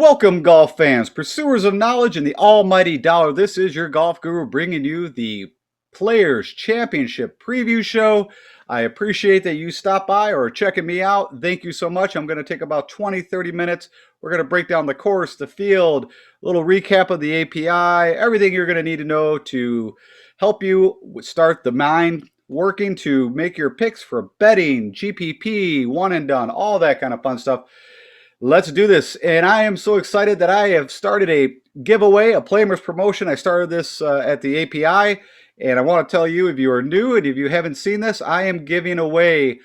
Welcome, golf fans, pursuers of knowledge and the almighty dollar. This is your golf guru bringing you the Players Championship Preview Show. I appreciate that you stopped by or are checking me out. Thank you so much. I'm going to take about 20-30 minutes. We're going to break down the course, the field, a little recap of the API, everything you're going to need to know to help you start the mind working to make your picks for betting, GPP, one and done, all that kind of fun stuff. Let's do this. And I am so excited that I have started a giveaway, a Players promotion. I started this at the API, and I want to tell you, if you are new and if you haven't seen this, I am giving away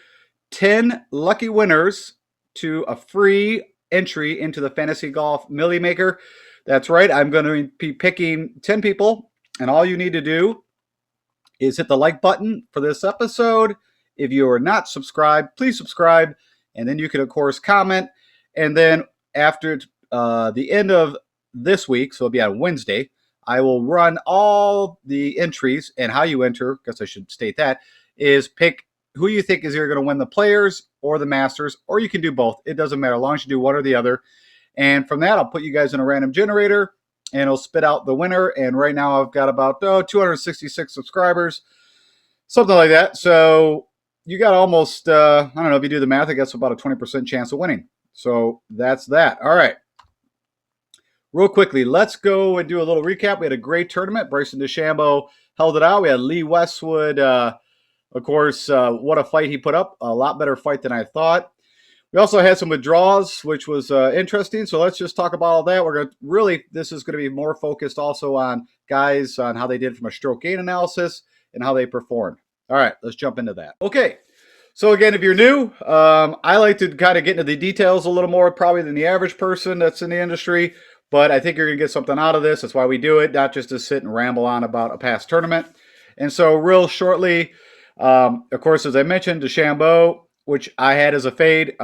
10 lucky winners to a free entry into the Fantasy Golf Millie Maker. That's right. I'm going to be picking 10 people, and all you need to do is hit the like button for this episode. If you are not subscribed, please subscribe, and then you can, of course, comment. And then after the end of this week, so it'll be on Wednesday, I will run all the entries, and how you enter, because I should state that, is pick who you think is either going to win the Players or the Masters, or you can do both. It doesn't matter, as long as you do one or the other. And from that, I'll put you guys in a random generator, and it'll spit out the winner. And right now I've got about 266 subscribers, something like that. So you got almost, I don't know, if you do the math, I guess about a 20% chance of winning. So that's that. All right. Real quickly, let's go and do a little recap. We had a great tournament. Bryson DeChambeau held it out. We had Lee Westwood. Of course, what a fight he put up. A lot better fight than I thought. We also had some withdrawals, which was interesting. So let's just talk about all that. We're going to really, this is going to be more focused also on guys, on how they did from a stroke gain analysis and how they performed. All right, let's jump into that. Okay. So again, if you're new, I like to kind of get into the details a little more probably than the average person that's in the industry, but I think you're going to get something out of this. That's why we do it, not just to sit and ramble on about a past tournament. And so real shortly, of course, as I mentioned, DeChambeau, which I had as a fade,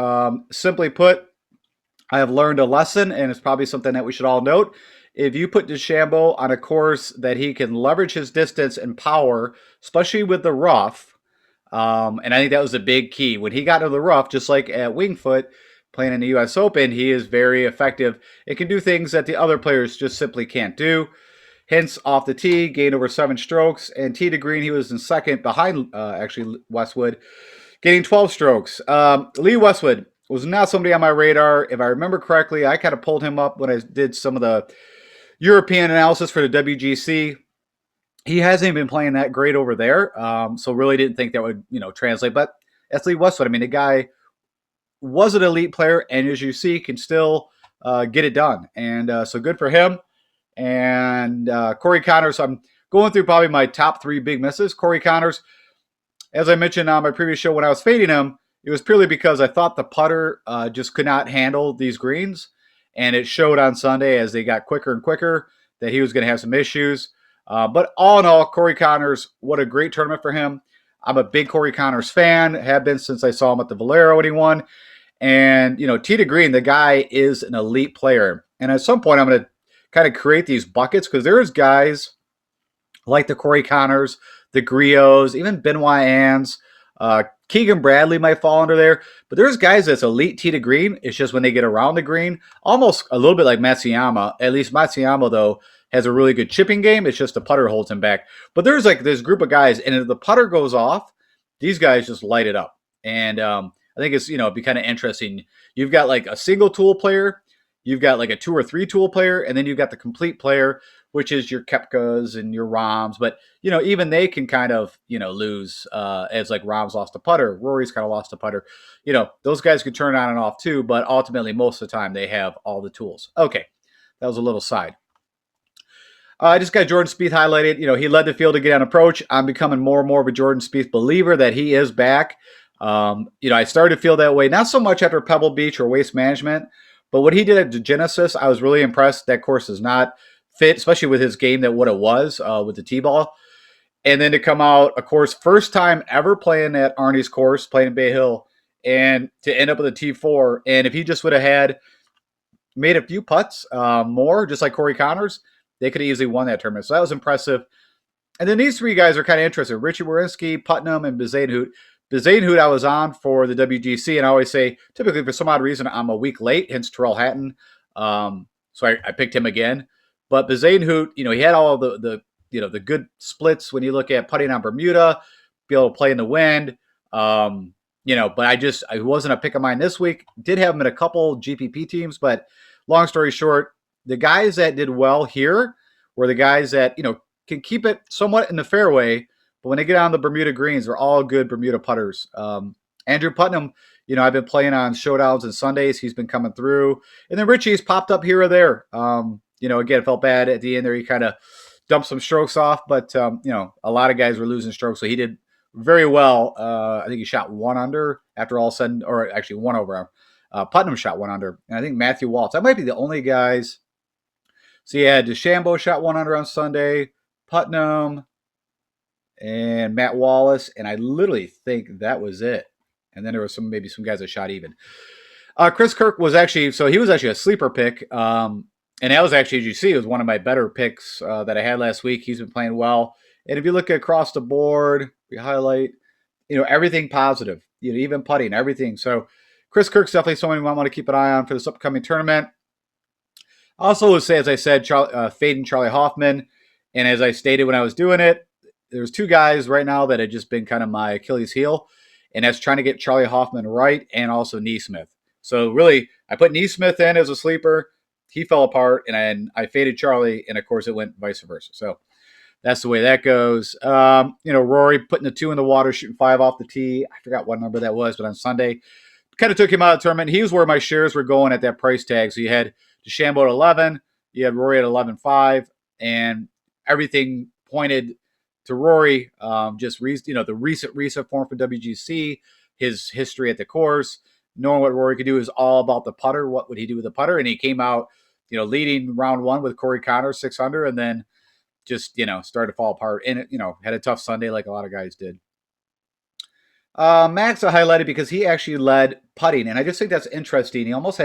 simply put, I have learned a lesson, and it's probably something that we should all note. If you put DeChambeau on a course that he can leverage his distance and power, especially with the rough, and I think that was a big key. When he got into the rough, just like at Wingfoot, playing in the U.S. Open, he is very effective. It can do things that the other players just simply can't do. Hence, off the tee, gained over 7 strokes. And tee to green, he was in second behind, actually, Westwood, getting 12 strokes. Lee Westwood was not somebody on my radar. If I remember correctly, I kind of pulled him up when I did some of the European analysis for the WGC. He hasn't even been playing that great over there, so really didn't think that would, translate. But that's Lee Westwood. I mean, the guy was an elite player, and as you see, can still get it done. And so good for him. And Corey Connors, I'm going through probably my top 3 big misses. Corey Connors, as I mentioned on my previous show when I was fading him, it was purely because I thought the putter just could not handle these greens. And it showed on Sunday as they got quicker and quicker that he was going to have some issues. But all in all, Corey Connors, what a great tournament for him. I'm a big Corey Connors fan, have been since I saw him at the Valero when he won. And, tee to green, the guy is an elite player. And at some point, I'm going to kind of create these buckets because there's guys like the Corey Connors, the Griots, even Benoit Ans, Keegan Bradley might fall under there. But there's guys that's elite tee to green. It's just when they get around the green, almost a little bit like Matsuyama. At least Matsuyama, though, has a really good chipping game. It's just the putter holds him back. But there's like this group of guys, and if the putter goes off, these guys just light it up. And I think it's, it'd be kind of interesting. You've got like a single tool player, you've got like a 2 or 3 tool player, and then you've got the complete player, which is your Koepkas and your Rahms. But, even they can kind of, lose as like Rahms lost a putter. Rory's kind of lost a putter. Those guys could turn on and off too, but ultimately most of the time they have all the tools. Okay, that was a little side. I just got Jordan Spieth highlighted. He led the field to get on approach. I'm becoming more and more of a Jordan Spieth believer that he is back. I started to feel that way, not so much after Pebble Beach or Waste Management, but what he did at Genesis, I was really impressed. That course is not fit, especially with his game that what it was with the T-ball. And then to come out, of course, first time ever playing at Arnie's course, playing in Bay Hill, and to end up with a T4. And if he just would have made a few putts more, just like Corey Connors, they could have easily won that tournament. So that was impressive. And then these 3 guys are kind of interesting. Richie Wierenski, Putnam, and Bezuidenhout. Bezuidenhout I was on for the WGC, and I always say, typically for some odd reason, I'm a week late, hence Terrell Hatton So I picked him again. But Bezuidenhout, he had all the good splits when you look at putting on Bermuda, be able to play in the wind. But I wasn't a pick of mine this week. Did have him in a couple GPP teams, but long story short, the guys that did well here were the guys that can keep it somewhat in the fairway, but when they get on the Bermuda greens, they're all good Bermuda putters. Andrew Putnam, I've been playing on showdowns and Sundays. He's been coming through, and then Richie's popped up here or there. Again, felt bad at the end there. He kind of dumped some strokes off, but a lot of guys were losing strokes, so he did very well. I think he shot 1 under after all said, or actually 1 over. Putnam shot 1 under, and I think Matthew Waltz. That might be the only guys. So yeah, DeChambeau shot 1 under on Sunday, Putnam, and Matt Wallace, and I literally think that was it. And then there was maybe some guys that shot even. Chris Kirk was actually a sleeper pick. And that was actually, as you see, it was one of my better picks that I had last week. He's been playing well. And if you look across the board, we highlight, everything positive, even putting, everything. So Chris Kirk's definitely someone you might want to keep an eye on for this upcoming tournament. Also, would say, as I said, fading Charlie Hoffman. And as I stated when I was doing it, there's 2 guys right now that have just been kind of my Achilles heel. And that's trying to get Charlie Hoffman right and also Neesmith. So really, I put Neesmith in as a sleeper. He fell apart, and I faded Charlie, and of course it went vice versa. So that's the way that goes. Rory putting the 2 in the water, shooting 5 off the tee. I forgot what number that was, but on Sunday, kind of took him out of the tournament. He was where my shares were going at that price tag. So you had DeChambeau at 11, you had Rory at 11.5, and everything pointed to Rory. The recent form for WGC, his history at the course, knowing what Rory could do is all about the putter. What would he do with the putter? And he came out, leading round 1 with Corey Connors 600, and then just, started to fall apart. And, had a tough Sunday like a lot of guys did. Max I highlighted because he actually led putting, and I just think that's interesting. He almost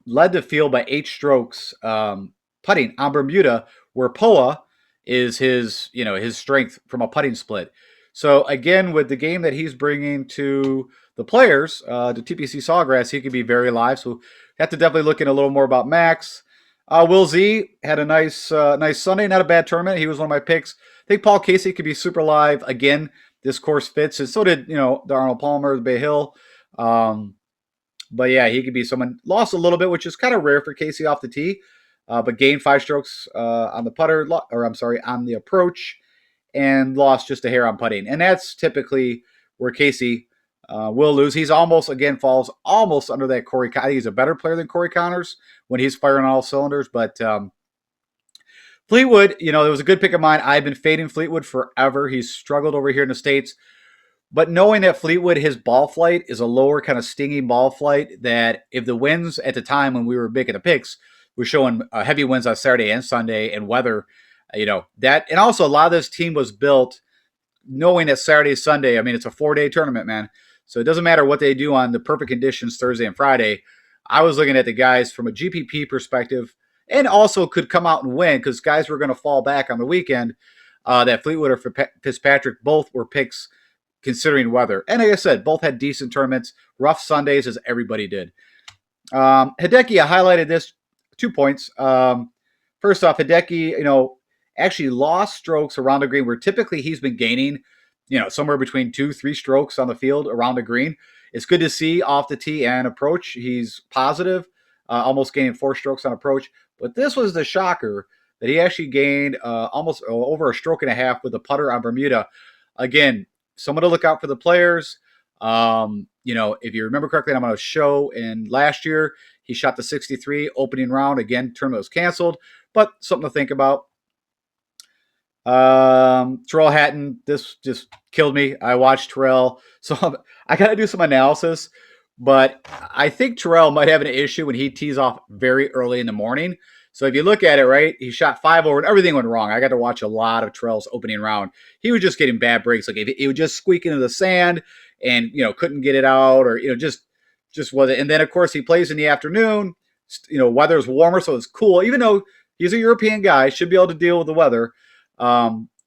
led the field by 8 strokes putting on Bermuda, where POA is his strength from a putting split. So again, with the game that he's bringing to the players, to TPC Sawgrass, he could be very live. So have to definitely look in a little more about Max. Will Z had a nice Sunday, not a bad tournament. He was one of my picks. I think Paul Casey could be super live again. This course fits, and so did the Arnold Palmer, the Bay Hill. But yeah, he could be someone. Lost a little bit, which is kind of rare for Casey off the tee, but gained 5 strokes on the putter, on the approach, and lost just a hair on putting. And that's typically where Casey will lose. He's falls almost under that Corey. I think he's a better player than Corey Connors when he's firing on all cylinders. But Fleetwood, it was a good pick of mine. I've been fading Fleetwood forever. He's struggled over here in the States. But knowing that Fleetwood, his ball flight is a lower kind of stinging ball flight, that if the winds at the time when we were making the picks, we're showing heavy winds on Saturday and Sunday and weather, that. And also a lot of this team was built knowing that Saturday, Sunday, it's a 4-day tournament, man. So it doesn't matter what they do on the perfect conditions Thursday and Friday. I was looking at the guys from a GPP perspective, and also could come out and win because guys were going to fall back on the weekend. That Fleetwood or Fitzpatrick both were picks considering weather. And like I said, both had decent tournaments, rough Sundays as everybody did. Hideki, I highlighted this 2 points. First off, Hideki, actually lost strokes around the green where typically he's been gaining, somewhere between 2-3 strokes on the field around the green. It's good to see off the tee and approach. He's positive, almost gaining 4 strokes on approach. But this was the shocker that he actually gained almost over a stroke and a half with the putter on Bermuda. Again, someone to look out for the players. If you remember correctly, I'm on a show in last year. He shot the 63 opening round. Again, tournament was canceled, but something to think about. Terrell Hatton, this just killed me. I watched Terrell, so I got to do some analysis, but I think Terrell might have an issue when he tees off very early in the morning. So if you look at it, right, he shot 5 over and everything went wrong. I got to watch a lot of Terrell's opening round. He was just getting bad breaks. Like he would just squeak into the sand and, couldn't get it out or, just wasn't. And then of course he plays in the afternoon, weather's warmer. So it's cool, even though he's a European guy, should be able to deal with the weather.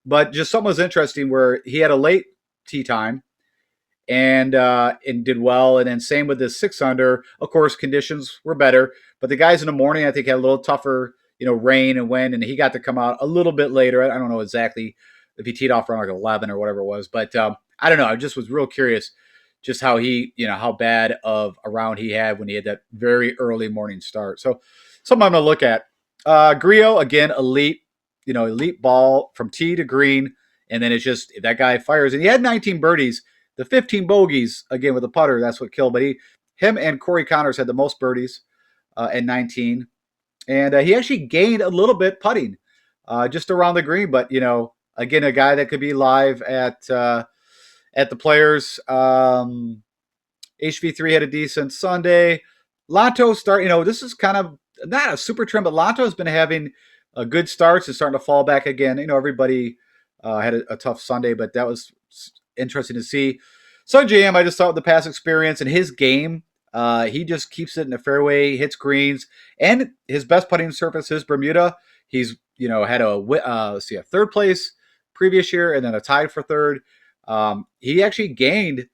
But just something was interesting where he had a late tee time and did well. And then same with this 6 under, of course, conditions were better, But the guys in the morning, I think, had a little tougher, rain and wind, and he got to come out a little bit later. I don't know exactly if he teed off around like 11 or whatever it was, but I don't know. I just was real curious just how how bad of a round he had when he had that very early morning start. So something I'm going to look at. Griot, again, elite ball from tee to green. And then it's just, if that guy fires, and he had 19 birdies, the 15 bogeys, again, with the putter, that's what killed. But him and Corey Connors had the most birdies at 19. And he actually gained a little bit putting just around the green. But, again, a guy that could be live at the Players. HV3 had a decent Sunday. Lanto this is kind of not a super trend, but Lanto's been having a good starts. It's starting to fall back again. Everybody had a tough Sunday, but that was interesting to see. So JM, I just thought with the past experience and his game, he just keeps it in the fairway, hits greens, and his best putting surface is Bermuda. He's had a third place previous year and then a tie for third. He actually gained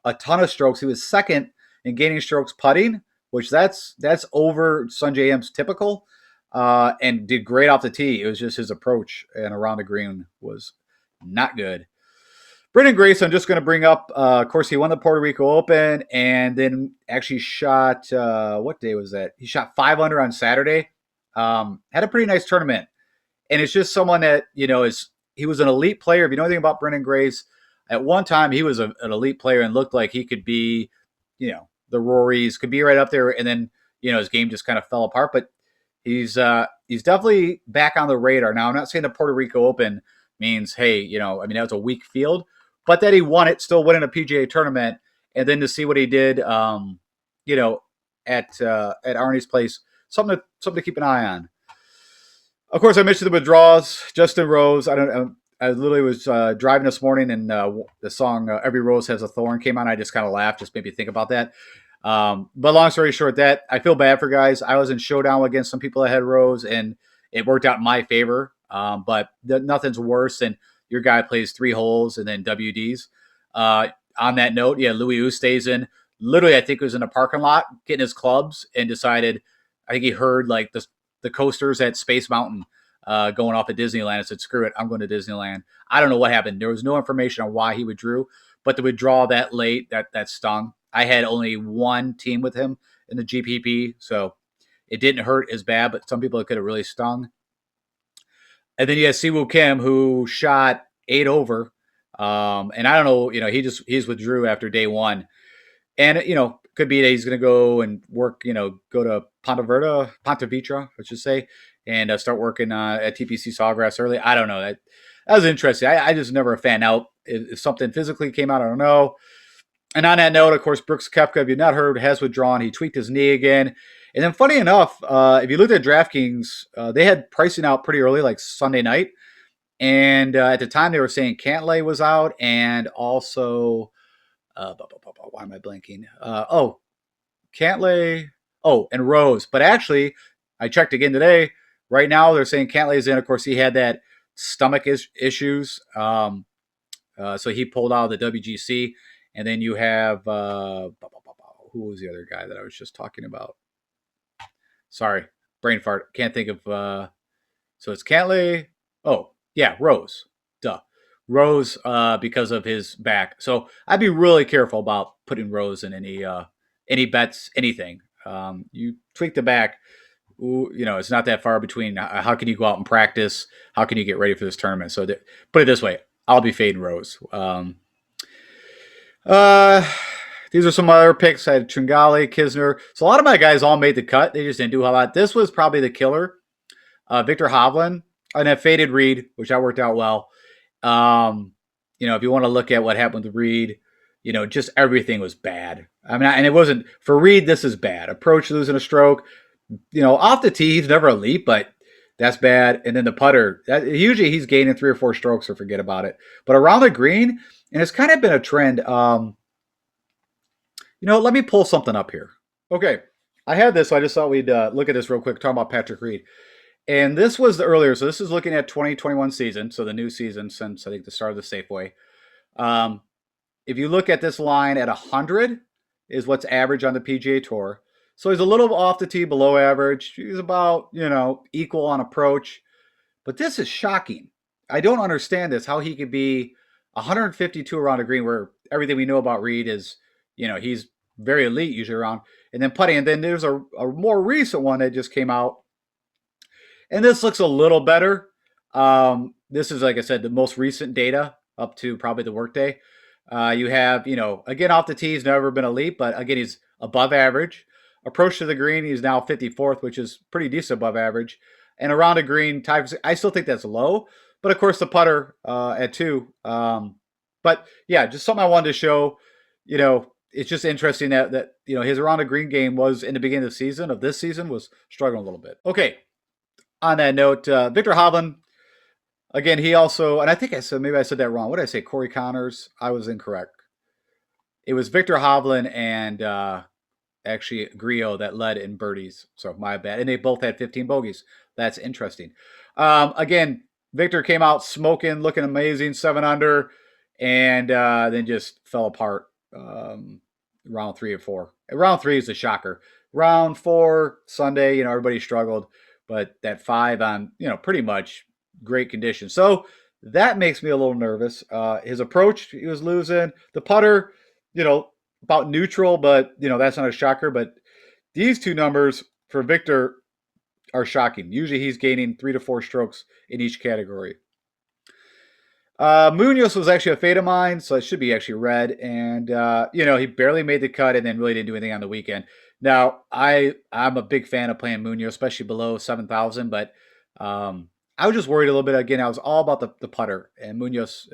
a ton of strokes. He was second in gaining strokes putting, which that's over Sun JM's typical, and did great off the tee. It was just his approach and around the green was not good. Brendan Grace, I'm just going to bring up. Of course, he won the Puerto Rico Open and then actually shot. What day was that? He shot 5 under on Saturday. Had a pretty nice tournament, and it's just someone that he was an elite player. If you know anything about Brendan Grace, at one time he was an elite player and looked like he could be, the Rorys, could be right up there, and then his game just kind of fell apart. But he's definitely back on the radar now. I'm not saying the Puerto Rico Open means, hey, that was a weak field, but that he won it, still winning a PGA tournament, and then to see what he did, at Arnie's Place, something to keep an eye on. Of course, I mentioned the withdrawals. Justin Rose. I literally was driving this morning, and the song "Every Rose Has a Thorn" came on. I just kind of laughed, just made me think about that. But long story short, that I feel bad for guys. I was in showdown against some people that had Rose, and it worked out in my favor. But nothing's worse than your guy plays 3 holes and then WDs. On that note, Louis Oosthuizen, literally, I think he was in a parking lot getting his clubs and decided, I think he heard like the coasters at Space Mountain going off at Disneyland and said, screw it, I'm going to Disneyland. I don't know what happened. There was no information on why he withdrew, but the withdrawal that late, that stung. I had only one team with him in the GPP, so it didn't hurt as bad, but some people it could have really stung. And then you had Siwoo Kim, who shot 8 over. And I don't know, he's withdrew after day one. And, could be that he's going to go and work, go to Ponte Vedra, I should say, and start working at TPC Sawgrass early. I don't know. That was interesting. I just never a fan. Now, if something physically came out, I don't know. And on that note, of course, Brooks Koepka, if you've not heard, has withdrawn. He tweaked his knee again. And then funny enough, if you looked at DraftKings, they had pricing out pretty early, like Sunday night. And at the time, they were saying Cantlay was out and also, why am I blanking? Cantlay, and Rose. But actually, I checked again today. Right now, they're saying Cantlay's in. Of course, he had that stomach issues. So he pulled out of the WGC. And then you have, who was the other guy that I was just talking about? Sorry, brain fart. Can't think of, so it's Cantlay. Oh, yeah, Rose. Duh. Rose, because of his back. So I'd be really careful about putting Rose in any bets, anything. You tweak the back, it's not that far between. How can you go out and practice? How can you get ready for this tournament? So put it this way, I'll be fading Rose. These are some other picks. I had Tringali, Kisner. So a lot of my guys all made the cut. They just didn't do a lot. This was probably the killer. Victor Hovland, and I faded Reed, which I worked out well. If you want to look at what happened with Reed, just everything was bad. I mean, and it wasn't for Reed. This is bad. Approach losing a stroke. Off the tee, he's never elite, but that's bad. And then the putter, usually he's gaining 3 or 4 strokes, or forget about it. But around the green, and it's kind of been a trend. Let me pull something up here. Okay, I had this, so I just thought we'd look at this real quick, talking about Patrick Reed. And this was the earlier, so this is looking at 2021 season, so the new season since, I think, the start of the Safeway. If you look at this line at 100 is what's average on the PGA Tour. So he's a little off the tee, below average. He's about, equal on approach. But this is shocking. I don't understand this, how he could be 152 around a green where everything we know about Reed is, he's very elite usually around. And then putting, and then there's a more recent one that just came out. And this looks a little better. This is, like I said, the most recent data up to probably the workday. You have, again, off the tee, he's never been elite, but again, he's above average. Approach to the green, he's now 54th, which is pretty decent above average. And around a green, I still think that's low. But of course, the putter at 2. But yeah, just something I wanted to show. It's just interesting that his around a green game was in the beginning of this season was struggling a little bit. Okay. On that note, Victor Hovland, again, he also, and I think maybe I said that wrong. What did I say? Corey Connors? I was incorrect. It was Victor Hovland and actually Griot that led in birdies. So my bad. And they both had 15 bogeys. That's interesting. Again, Victor came out smoking, looking amazing, 7 under, and then just fell apart round 3 and 4. Round 3 is a shocker. Round 4, Sunday, everybody struggled. But that 5 on, pretty much great condition. So that makes me a little nervous. His approach, he was losing. The putter, about neutral, but, that's not a shocker. But these two numbers for Victor are shocking. Usually he's gaining 3 to 4 strokes in each category. Munoz was actually a fade of mine, so it should be actually red. And, he barely made the cut and then really didn't do anything on the weekend. Now, I'm a big fan of playing Munoz, especially below 7,000, but I was just worried a little bit. Again, I was all about the putter, and Munoz,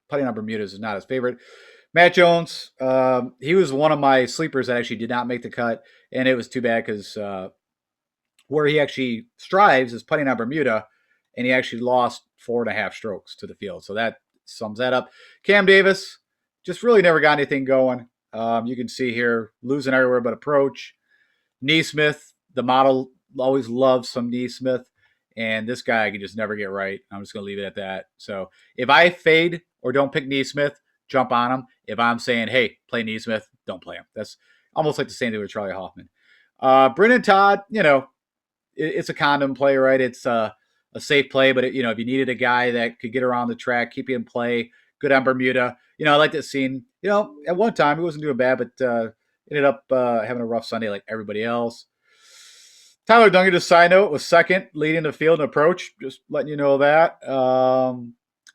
putting on Bermudas is not his favorite. Matt Jones, he was one of my sleepers that actually did not make the cut, and it was too bad because where he actually strives is putting on Bermuda, and he actually lost 4.5 strokes to the field. So that sums that up. Cam Davis just really never got anything going. You can see here, losing everywhere but approach. Neesmith, the model, always loves some Neesmith. And this guy I can just never get right. I'm just going to leave it at that. So if I fade or don't pick Neesmith, jump on him. If I'm saying, hey, play Neesmith, don't play him. That's almost like the same thing with Charlie Hoffman. Brendan Todd, it's a condom play, right? It's a safe play, but if you needed a guy that could get around the track, keep you in play, good on Bermuda. I like that scene. At one time he wasn't doing bad, but ended up having a rough Sunday like everybody else. Tyler Duncan, just side note, was second leading the field in approach. Just letting you know that.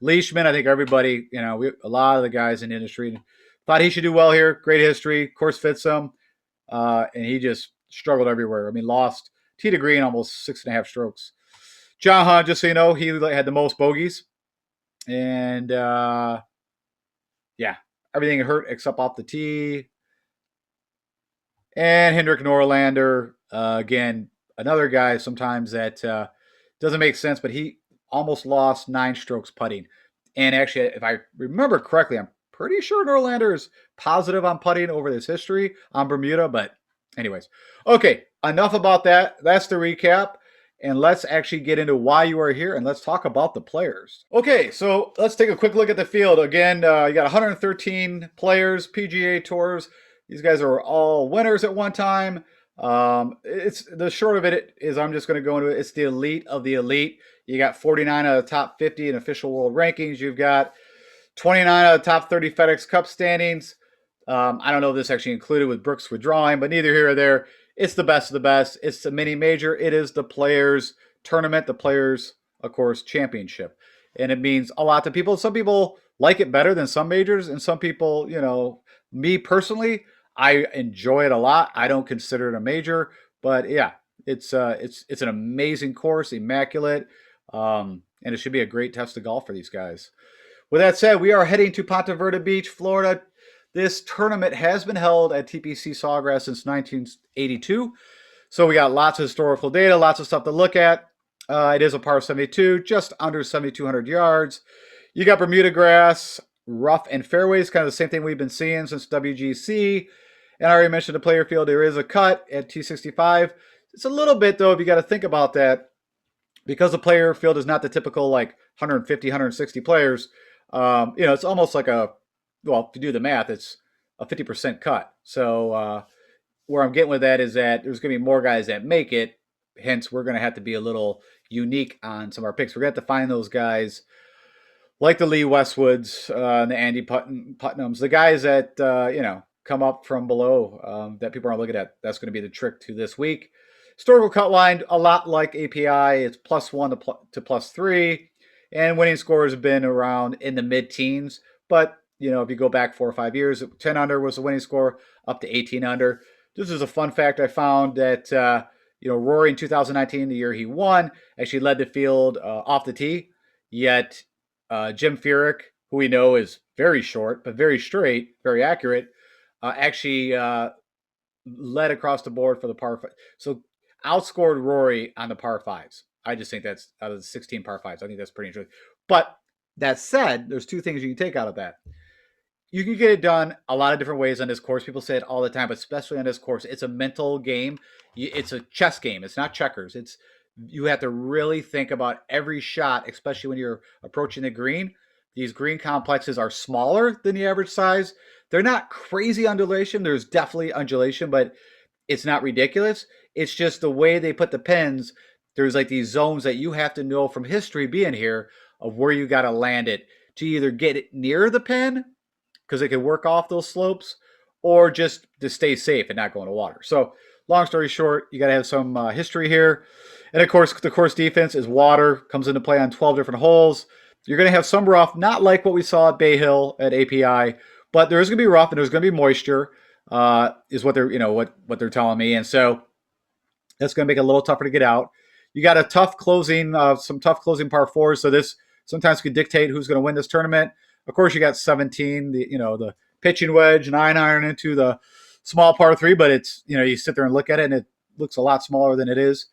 Leishman, I think everybody, a lot of the guys in the industry thought he should do well here. Great history, course fits him, and he just struggled everywhere. I mean, lost tee to green almost 6.5 strokes. John Hunt, just so you know, he had the most bogeys. And, everything hurt except off the tee. And Hendrik Norlander, again, another guy sometimes that doesn't make sense, but he almost lost 9 strokes putting. And actually, if I remember correctly, I'm pretty sure Norlander is positive on putting over this history on Bermuda. But anyways, okay, enough about that. That's the recap. And let's actually get into why you are here, and let's talk about the players. Okay, so let's take a quick look at the field. Again, you got 113 players, PGA Tours. These guys are all winners at one time. It's the short of it is I'm just going to go into it. It's the elite of the elite. You got 49 out of the top 50 in official world rankings. You've got 29 out of the top 30 FedEx Cup standings. I don't know if this actually included with Brooks withdrawing, but neither here or there. It's the best of the best. It's the mini major. It is the Players Tournament, the Players, of course, Championship. And it means a lot to people. Some people like it better than some majors, and some people, me personally, I enjoy it a lot. I don't consider it a major, but yeah, it's an amazing course, immaculate, and it should be a great test of golf for these guys. With that said, we are heading to Ponte Verde Beach, Florida. This tournament has been held at TPC Sawgrass since 1982. So we got lots of historical data, lots of stuff to look at. It is a par 72, just under 7,200 yards. You got Bermuda grass, rough and fairways, kind of the same thing we've been seeing since WGC. And I already mentioned the player field. There is a cut at T65. It's a little bit, though, if you got to think about that, because the player field is not the typical like 150, 160 players. It's almost like if you do the math, it's a 50% cut. So where I'm getting with that is that there's going to be more guys that make it. Hence, we're going to have to be a little unique on some of our picks. We're going to have to find those guys like the Lee Westwoods and the Andy Putnams, the guys that come up from below that people aren't looking at. That's going to be the trick to this week. Historical cut line, a lot like API. It's +1 to +3, and winning scores have been around in the mid-teens. But if you go back 4 or 5 years, 10 under was the winning score, up to 18 under. This is a fun fact I found that Rory in 2019, the year he won, actually led the field off the tee. Yet Jim Furyk, who we know is very short but very straight, very accurate, actually led across the board for the par five. So outscored Rory on the par fives. I just think that's out of the 16 par fives. I think that's pretty interesting. But that said, there's two things you can take out of that. You can get it done a lot of different ways on this course. People say it all the time, but especially on this course, it's a mental game. It's a chess game. It's not checkers. You have to really think about every shot, especially when you're approaching the green. These green complexes are smaller than the average size. They're not crazy undulation. There's definitely undulation, but it's not ridiculous. It's just the way they put the pins. There's like these zones that you have to know from history being here of where you got to land it to either get it near the pin because it can work off those slopes or just to stay safe and not go into water. So long story short, you got to have some history here. And of course, the course defense is water, comes into play on 12 different holes. You're going to have some rough, not like what we saw at Bay Hill at API, but there is going to be rough and there's going to be moisture, is what they're what they're telling me. And so that's going to make it a little tougher to get out. You got a tough closing, some tough closing par fours. So this sometimes could dictate who's going to win this tournament. Of course, you got 17, the pitching wedge, 9-iron into the small par 3, but it's, you sit there and look at it and it looks a lot smaller than it is.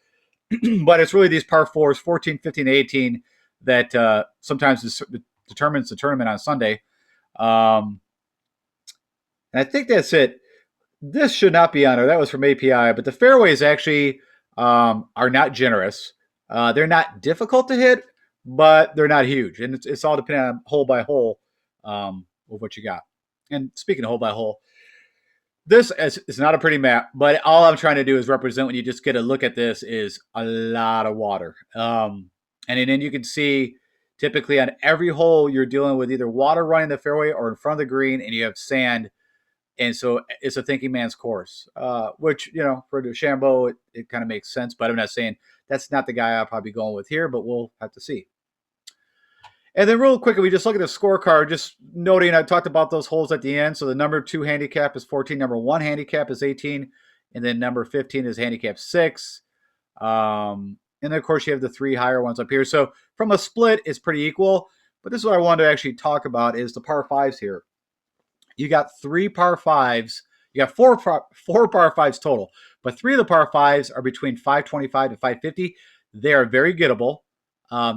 But it's really these par 4s, 14, 15, 18, that sometimes determines the tournament on Sunday. And I think that's it. This should not be on there. That was from API, but the fairways actually are not generous. They're not difficult to hit, but they're not huge. And it's all depending on hole by hole of what you got. And speaking of hole by hole, this is not a pretty map, but all I'm trying to do is represent when you just get a look at this is a lot of water. And then you can see typically on every hole you're dealing with either water running the fairway or in front of the green, and you have sand. And so it's a thinking man's course, which, for DeChambeau, it kind of makes sense. But I'm not saying that's not the guy I'll probably be going with here, but we'll have to see. And then real quickly, we just look at the scorecard, just noting I talked about those holes at the end. So the number 2 handicap is 14, number 1 handicap is 18, and then number 15 is handicap 6. And then, of course, you have the 3 higher ones up here. So from a split, it's pretty equal. But this is what I wanted to actually talk about is the par 5s here. You got 3 par 5s. You got four par 5s total. But 3 of the par 5s are between 525 to 550. They are very gettable.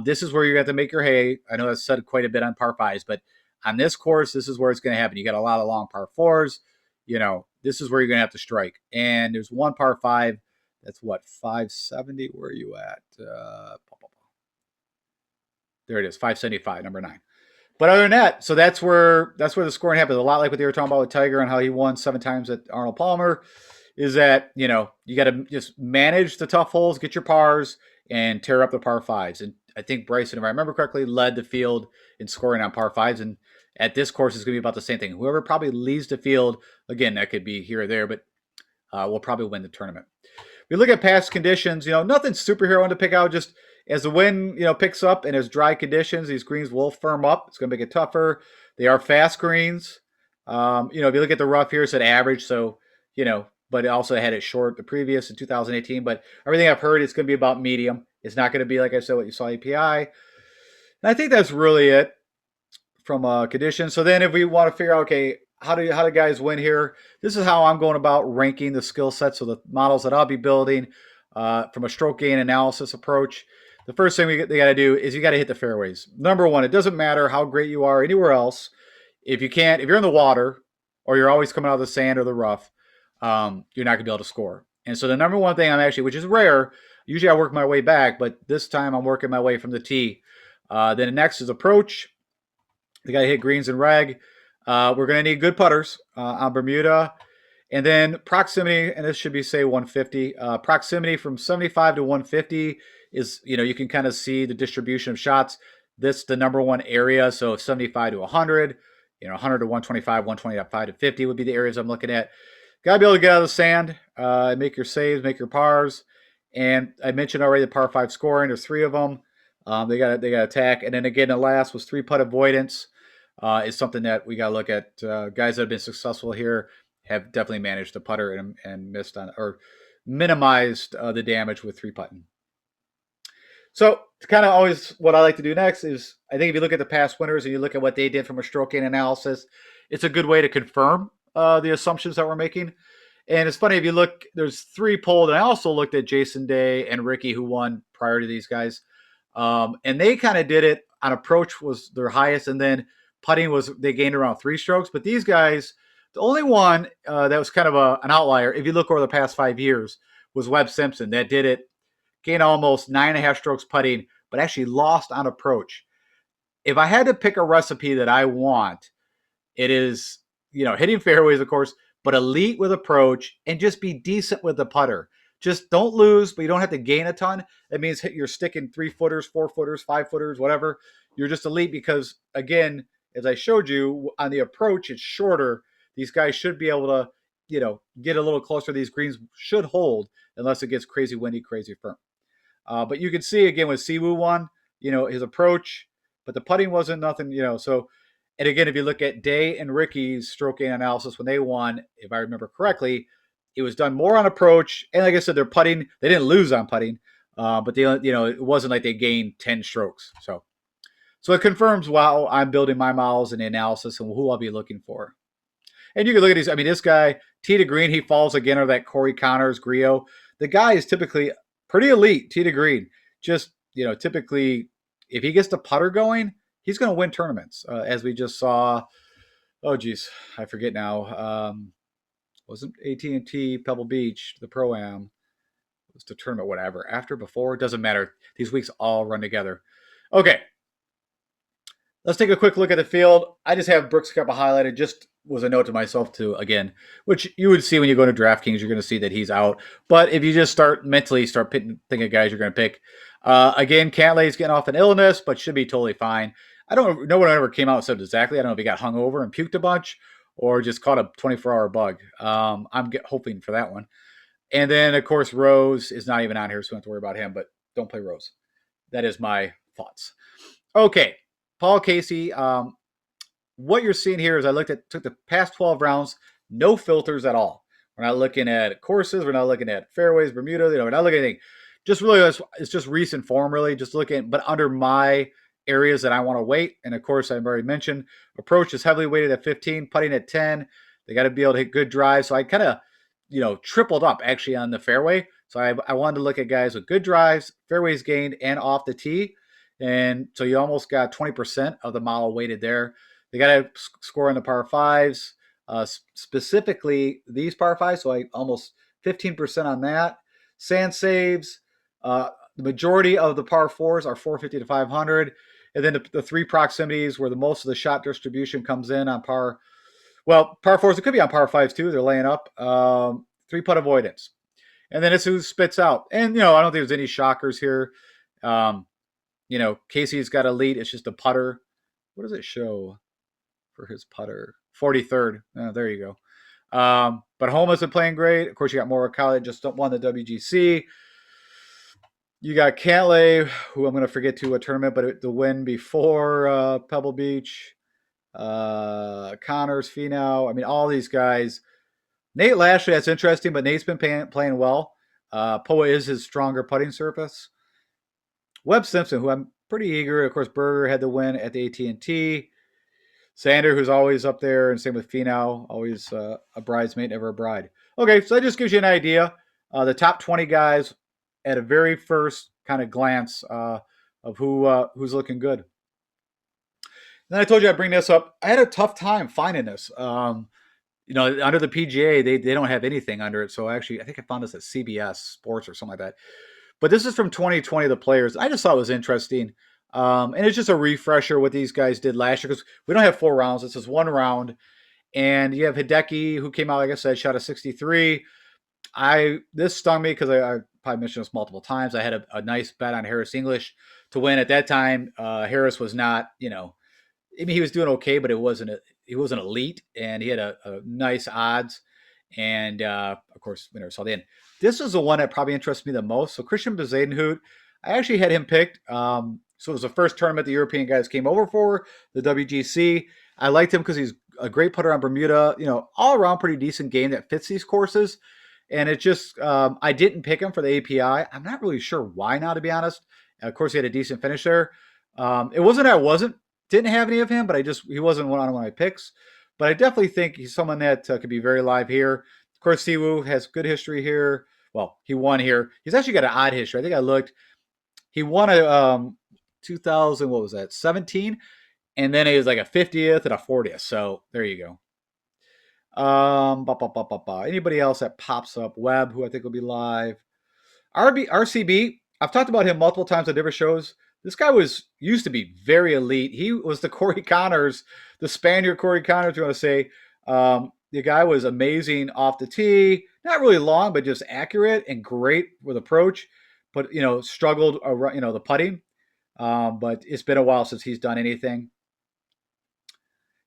This is where you're going to have to make your hay. I know that's said quite a bit on par 5s, but on this course, this is where it's going to happen. You got a lot of long par 4s. This is where you're going to have to strike. And there's one par 5 that's 570. Where are you at? There it is, 575, number 9. But other than that, so that's where the scoring happens. A lot like what they were talking about with Tiger and how he won 7 times at Arnold Palmer, is that you got to just manage the tough holes, get your pars, and tear up the par 5s. And I think Bryson, if I remember correctly, led the field in scoring on par 5s. And at this course, it's going to be about the same thing. Whoever probably leads the field, again, that could be here or there, but will probably win the tournament. We look at past conditions. Nothing superhero to pick out. Just as the wind, picks up and as dry conditions, these greens will firm up. It's going to make it tougher. They are fast greens. If you look at the rough here, it's at average. So, but it also had it short the previous in 2018. But everything I've heard, it's going to be about medium. It's not going to be, like I said, what you saw API. And I think that's really it from conditions. So then if we want to figure out, okay, how do guys win here? This is how I'm going about ranking the skill sets of the models that I'll be building from a stroke gain analysis approach. The first thing they got to do is you got to hit the fairways. Number one, it doesn't matter how great you are anywhere else. If you're in the water or you're always coming out of the sand or the rough, you're not going to be able to score. And so the number one thing which is rare, usually I work my way back, but this time I'm working my way from the tee. Then the next is approach. You got to hit greens and rag. We're going to need good putters on Bermuda. And then proximity, and this should be say 150. Proximity from 75 to 150 is, you can kind of see the distribution of shots. This the number one area. So 75 to 100, 100 to 125, 125 to 50 would be the areas I'm looking at. Got to be able to get out of the sand, make your saves, make your pars. And I mentioned already the par 5 scoring. There's 3 of them. They got attack. And then again, the last was 3-putt avoidance. Is something that we got to look at. Guys that have been successful here have definitely managed the putter and missed on or minimized the damage with 3-putting. So kind of always what I like to do next is I think if you look at the past winners and you look at what they did from a stroke gain analysis, it's a good way to confirm the assumptions that we're making. And it's funny if you look, there's 3 polled, and I also looked at Jason Day and Ricky who won prior to these guys, and they kind of did it on approach was their highest, and then putting was they gained around 3 strokes. But these guys, the only one that was kind of an outlier, if you look over the past 5 years, was Webb Simpson that did it, gained almost 9.5 strokes putting, but actually lost on approach. If I had to pick a recipe that I want, it is, hitting fairways, of course, but elite with approach and just be decent with the putter. Just don't lose, but you don't have to gain a ton. That means you're sticking 3-footers, 4-footers, 5-footers, whatever. You're just elite because, again, as I showed you, on the approach, it's shorter. These guys should be able to, get a little closer. These greens should hold unless it gets crazy windy, crazy firm. But you can see, again, with Siwoo won, his approach, but the putting wasn't nothing, so. And again, if you look at Day and Ricky's stroke gain analysis when they won, if I remember correctly, it was done more on approach. And like I said, their putting, they didn't lose on putting, but they, it wasn't like they gained 10 strokes. So it confirms while I'm building my models and the analysis and who I'll be looking for. And you can look at these. I mean, this guy, tee to green, he falls again, or that Corey Connors, Griot. The guy is typically pretty elite, tee to green. Just, typically, if he gets the putter going, he's going to win tournaments, as we just saw. Oh, geez, I forget now. Wasn't AT&T Pebble Beach, the Pro-Am? It was the tournament, whatever. After, before, it doesn't matter. These weeks all run together. Okay, let's take a quick look at the field. I just have Brooks Koepka highlighted. Just was a note to myself, too, again, which you would see when you go to DraftKings. You're going to see that he's out. But if you just start thinking of guys you're going to pick. Again, Cantlay's getting off an illness, but should be totally fine. No one ever came out and said exactly. I don't know if he got hungover and puked a bunch or just caught a 24-hour bug. I'm hoping for that one. And then, of course, Rose is not even on here, so we don't have to worry about him, but don't play Rose. That is my thoughts. Okay, Paul Casey. What you're seeing here is took the past 12 rounds, no filters at all. We're not looking at courses. We're not looking at fairways, Bermuda. We're not looking at anything. Just really, it's just recent form, really. Just looking, but under my areas that I want to weight. And of course, I've already mentioned approach is heavily weighted at 15, putting at 10. They got to be able to hit good drives. So I kind of, tripled up actually on the fairway. So I wanted to look at guys with good drives, fairways gained, and off the tee. And so you almost got 20% of the model weighted there. They got to score on the par 5s, specifically these par 5s. So I almost 15% on that. Sand saves. The majority of the par 4s are 450 to 500. And then the 3 proximities where the most of the shot distribution comes in on par 4s, it could be on par 5s too. They're laying up. 3-putt avoidance. And then it's who spits out. And, I don't think there's any shockers here. Casey's got a lead. It's just a putter. What does it show for his putter? 43rd. Oh, there you go. But Homa's been playing great. Of course, you got Morikawa, just won the WGC. You got Cantlay, who I'm going to forget to a tournament, but the win before Pebble Beach. Connors, Finau. I mean, all these guys. Nate Lashley, that's interesting, but Nate's been playing well. Poa is his stronger putting surface. Webb Simpson, who I'm pretty eager. Of course, Berger had the win at the AT&T. Sander, who's always up there, and same with Finau, always a bridesmaid, never a bride. Okay, so that just gives you an idea. The top 20 guys at a very first kind of glance of who's looking good. And then I told you I'd bring this up. I had a tough time finding this. Under the PGA, they don't have anything under it. So actually, I think I found this at CBS Sports or something like that. But this is from 2020, the players. I just thought it was interesting. And it's just a refresher what these guys did last year because we don't have 4 rounds. It's just 1 round. And you have Hideki, who came out, like I said, shot a 63. This stung me because I probably mentioned this multiple times. I had a nice bet on Harris English to win at that time. Harris was not, I mean, he was doing okay, but he wasn't elite, and he had a nice odds. And of course, we never saw the end. This is the one that probably interests me the most. So Christian Bezuidenhout, I actually had him picked. So it was the first tournament the European guys came over for, the WGC. I liked him because he's a great putter on Bermuda. All around pretty decent game that fits these courses. And it just, I didn't pick him for the API. I'm not really sure why now, to be honest. Of course, he had a decent finish there. It wasn't that I didn't have any of him, but he wasn't one of my picks. But I definitely think he's someone that could be very live here. Of course, Siwoo has good history here. Well, he won here. He's actually got an odd history. I think I looked. He won a 2000, what was that, 17? And then he was like a 50th and a 40th. So there you go. Anybody else that pops up? Webb, who I think will be live. RCB, I've talked about him multiple times on different shows. This guy used to be very elite. He was the Corey Connors, the Spaniard Corey Connors, you want to say. The guy was amazing off the tee. Not really long, but just accurate and great with approach. But, struggled, the putting. But it's been a while since he's done anything.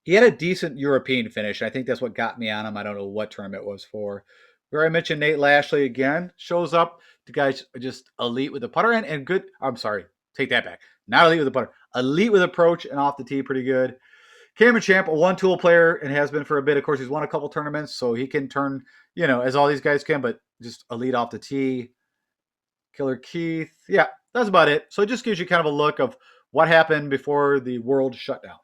He had a decent European finish. I think that's what got me on him. I don't know what tournament it was for. Where I mentioned Nate Lashley again, shows up. The guy's just elite with the putter and good. I'm sorry, take that back. Not elite with the putter. Elite with approach and off the tee, pretty good. Cameron Champ, a one-tool player and has been for a bit. Of course, he's won a couple tournaments, so he can turn, as all these guys can, but just elite off the tee. Killer Keith. Yeah, that's about it. So it just gives you kind of a look of what happened before the world shut down.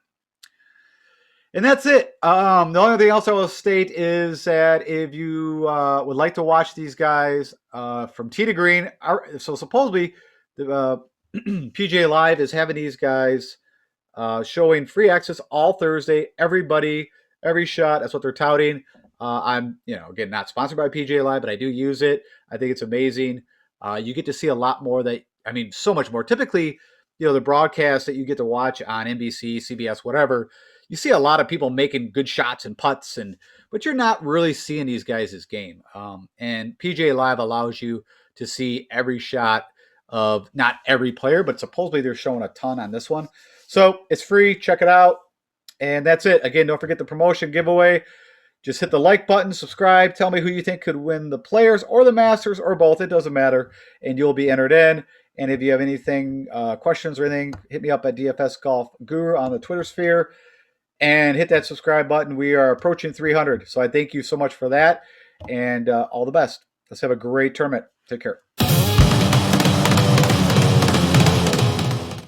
And that's it. The only thing else I will state is that if you would like to watch these guys from tee to green, so supposedly the PGA Live is having these guys showing free access all Thursday. Everybody, every shot. That's what they're touting. I'm, again, not sponsored by PGA Live, but I do use it. I think it's amazing. You get to see a lot more so much more. Typically, the broadcast that you get to watch on NBC, CBS, whatever, you see a lot of people making good shots and putts, but you're not really seeing these guys' game. And PGA Live allows you to see every shot of not every player, but supposedly they're showing a ton on this one. So it's free. Check it out. And that's it. Again, don't forget the promotion giveaway. Just hit the like button, subscribe, tell me who you think could win the Players or the Masters or both. It doesn't matter. And you'll be entered in. And if you have anything, questions or anything, hit me up at DFS Golf Guru on the Twitter sphere. And hit that subscribe button. We are approaching 300. So I thank you so much for that. And all the best. Let's have a great tournament. Take care.